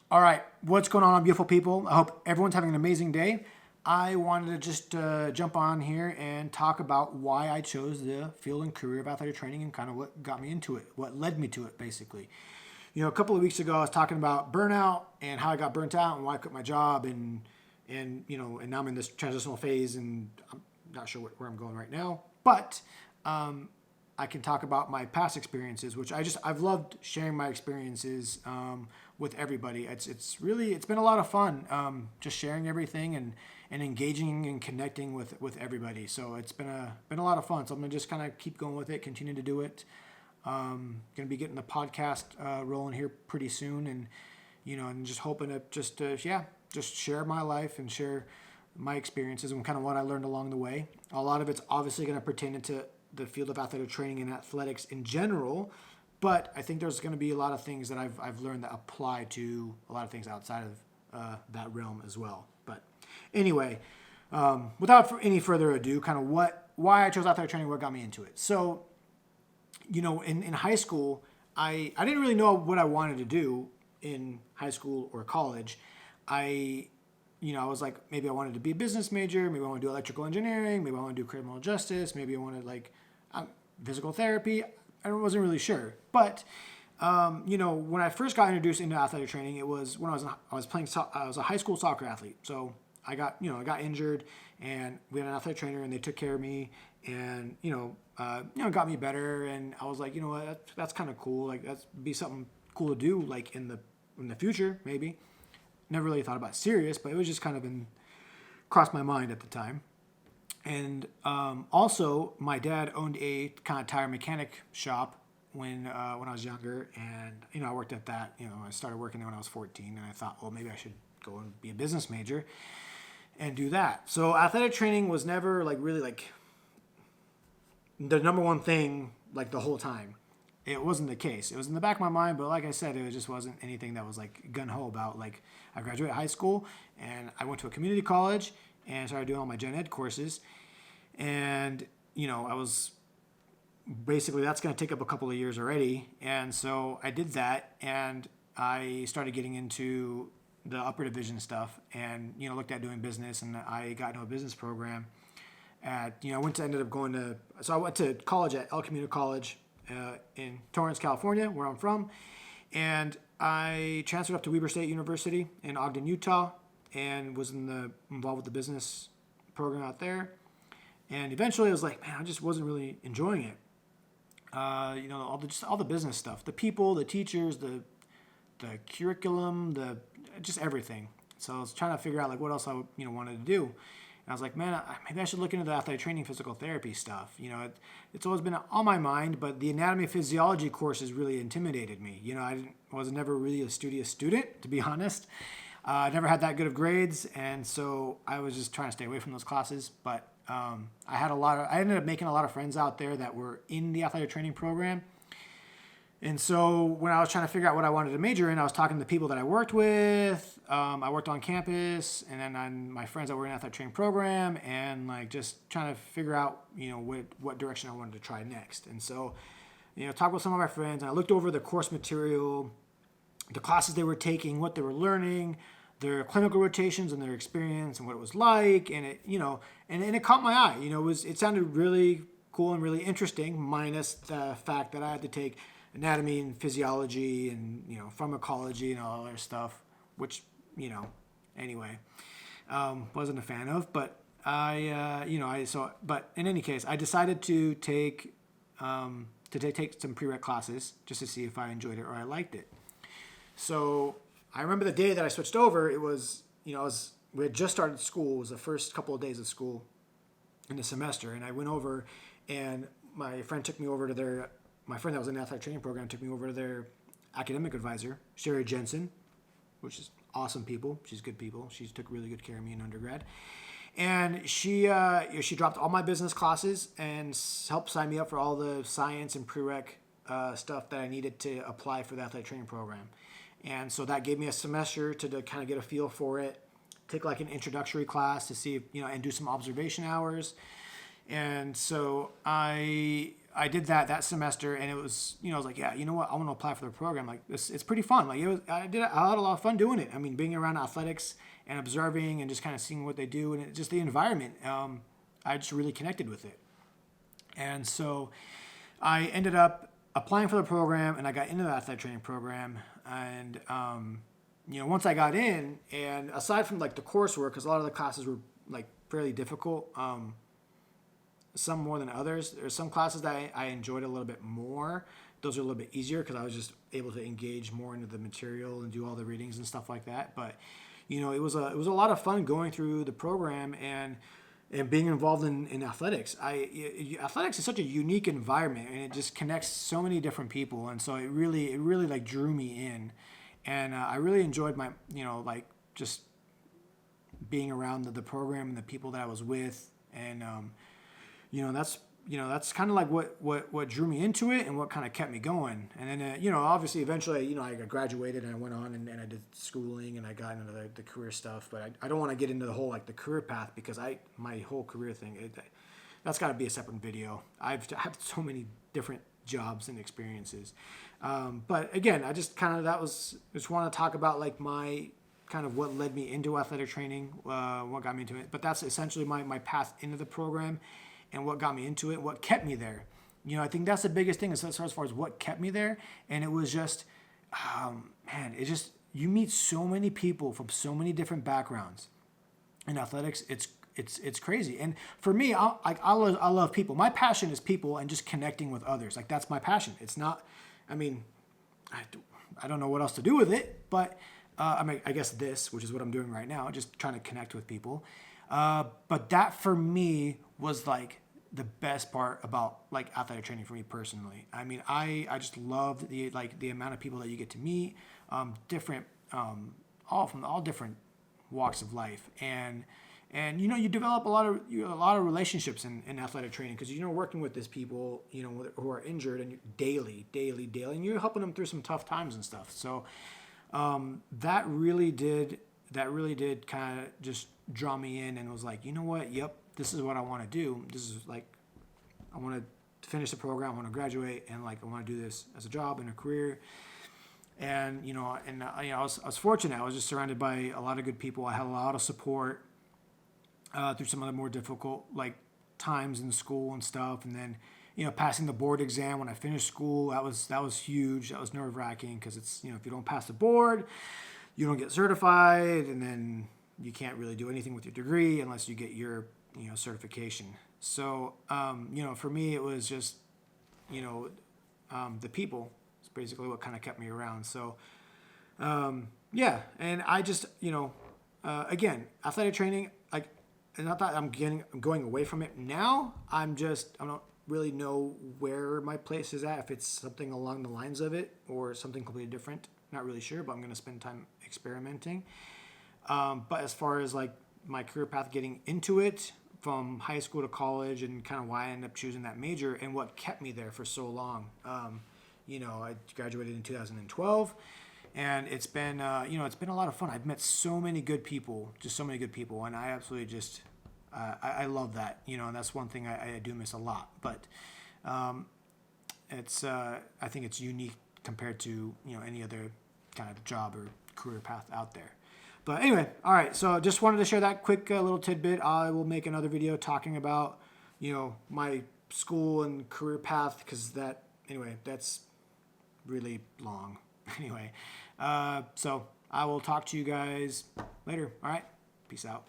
All right, what's going on, beautiful people? I hope everyone's having an amazing day. I wanted to just jump on here and talk about why I chose the field and career of athletic training and kind of what got me into it, what led me to it, basically. A couple of weeks ago, I was talking about burnout and how I got burnt out and why I quit my job, and now I'm in this transitional phase, and I'm not sure where I'm going right now, but I can talk about my past experiences, which I've loved sharing my experiences with everybody. It's been a lot of fun, just sharing everything and engaging and connecting with everybody. So it's been a lot of fun. So I'm gonna just kind of keep going with it, continue to do it. Gonna be getting the podcast rolling here pretty soon, and just hoping to just share my life and share my experiences and kind of what I learned along the way. A lot of it's obviously going to pertain to the field of athletic training and athletics in general, but I think there's going to be a lot of things that I've learned that apply to a lot of things outside of that realm as well. But anyway, without any further ado, kind of why I chose athletic training, what got me into it. So, in high school, I didn't really know what I wanted to do in high school or college. I was like, maybe I wanted to be a business major, maybe I want to do electrical engineering, maybe I want to do criminal justice, maybe I wanted physical therapy. I wasn't really sure. But, when I first got introduced into athletic training, it was when I was a high school soccer athlete. So I got injured, and we had an athletic trainer, and they took care of me, and, got me better. And I was like, you know what, that's kind of cool. Like, that'd be something cool to do, like in the future, maybe. Never really thought about it serious, but it was just kind of crossed my mind at the time. And also, my dad owned a kind of tire mechanic shop when I was younger, and I worked at that. I started working there when I was 14, and I thought, well, maybe I should go and be a business major and do that. So athletic training was never really the number one thing the whole time. It wasn't the case. It was in the back of my mind, but like I said, it just wasn't anything that was gung-ho about. I graduated high school, and I went to a community college and started doing all my gen ed courses. And, I was basically, that's going to take up a couple of years already. And so I did that, and I started getting into the upper division stuff and, looked at doing business, and I got into a business program I went to college at El Camino College in Torrance, California, where I'm from. And I transferred up to Weber State University in Ogden, Utah, and was involved with the business program out there. And eventually I was like, man, I just wasn't really enjoying it. All the business stuff, the people, the teachers, the curriculum, just everything. So I was trying to figure out what else I wanted to do. And I was like, man, maybe I should look into the athletic training, physical therapy stuff. It's always been on my mind, but the anatomy and physiology courses really intimidated me. I was never really a studious student, to be honest. I never had that good of grades, and so I was just trying to stay away from those classes. But I ended up making a lot of friends out there that were in the athletic training program. And so when I was trying to figure out what I wanted to major in, I was talking to the people that I worked with. I worked on campus, and then on my friends that were in the athletic training program, and just trying to figure out what direction I wanted to try next. And so talked with some of my friends, and I looked over the course material, the classes they were taking, what they were learning, their clinical rotations and their experience and what it was like, and it caught my eye. It sounded really cool and really interesting, minus the fact that I had to take anatomy and physiology and pharmacology and all other stuff, which anyway, wasn't a fan of. But but in any case, I decided to take some prereq classes just to see if I enjoyed it or I liked it. So I remember the day that I switched over. It was we had just started school. It was the first couple of days of school in the semester, and I went over, and my friend that was in the athletic training program took me over to their academic advisor, Sherry Jensen, which is awesome people. She's good people. She took really good care of me in undergrad. And she dropped all my business classes and helped sign me up for all the science and prereq stuff that I needed to apply for the athletic training program. And so that gave me a semester to kind of get a feel for it, take an introductory class to see if, and do some observation hours. And so I I did that semester, and it was, I was like, yeah, you know what, I want to apply for the program. Like this, it's pretty fun. Like I had a lot of fun doing it. I mean, being around athletics and observing and just kind of seeing what they do, and just the environment. I just really connected with it, and so I ended up applying for the program, and I got into the athletic training program, and once I got in, and aside from like the coursework, because a lot of the classes were like fairly difficult. Some more than others. There's some classes that I enjoyed a little bit more. Those are a little bit easier because I was just able to engage more into the material and do all the readings and stuff like that. But it was a lot of fun going through the program and being involved in athletics. Athletics is such a unique environment, and it just connects so many different people, and so it really like drew me in, and I really enjoyed my like just being around the program and the people that I was with, and that's kind of like what drew me into it and what kind of kept me going. And then obviously eventually I graduated and I went on and I did schooling and I got into the career stuff. But I don't want to get into the whole like the career path because my whole career thing that's got to be a separate video. I've had so many different jobs and experiences. But again, I just kind of just want to talk about like my kind of what led me into athletic training, what got me into it. But that's essentially my path into the program. And what got me into it, what kept me there. I think that's the biggest thing as far as what kept me there. And it was just, you meet so many people from so many different backgrounds. In athletics, it's crazy. And for me, I love people. My passion is people and just connecting with others. Like that's my passion. It's not, I don't know what else to do with it, but I guess this, which is what I'm doing right now, just trying to connect with people. But that for me was like the best part about like athletic training for me personally. I mean, I just loved the amount of people that you get to meet, different, all from all different walks of life, and you develop a lot of relationships in athletic training because working with these people who are injured and daily, and you're helping them through some tough times and stuff. So that really did kind of just draw me in and was like, you know what? Yep, this is what I want to do. This is like, I want to finish the program. I want to graduate, and like I want to do this as a job and a career. And I was fortunate. I was just surrounded by a lot of good people. I had a lot of support through some of the more difficult like times in school and stuff. And then passing the board exam when I finished school, that was huge. That was nerve-wracking because it's if you don't pass the board, you don't get certified, and then you can't really do anything with your degree unless you get your certification. So for me it was just the people is basically what kind of kept me around. So yeah, and I just again, athletic training, like, not that I'm going away from it now. I don't really know where my place is at, if it's something along the lines of it or something completely different. Not really sure, but I'm going to spend time experimenting. But as far as like my career path getting into it from high school to college and kind of why I ended up choosing that major and what kept me there for so long. I graduated in 2012 and it's been a lot of fun. I've met so many good people, and I absolutely just, I love that, and that's one thing I do miss a lot, but it's, I think it's unique compared to, any other kind of job or career path out there. But anyway, all right, so just wanted to share that quick little tidbit. I will make another video talking about, my school and career path because that's really long. Anyway, so I will talk to you guys later. All right, peace out.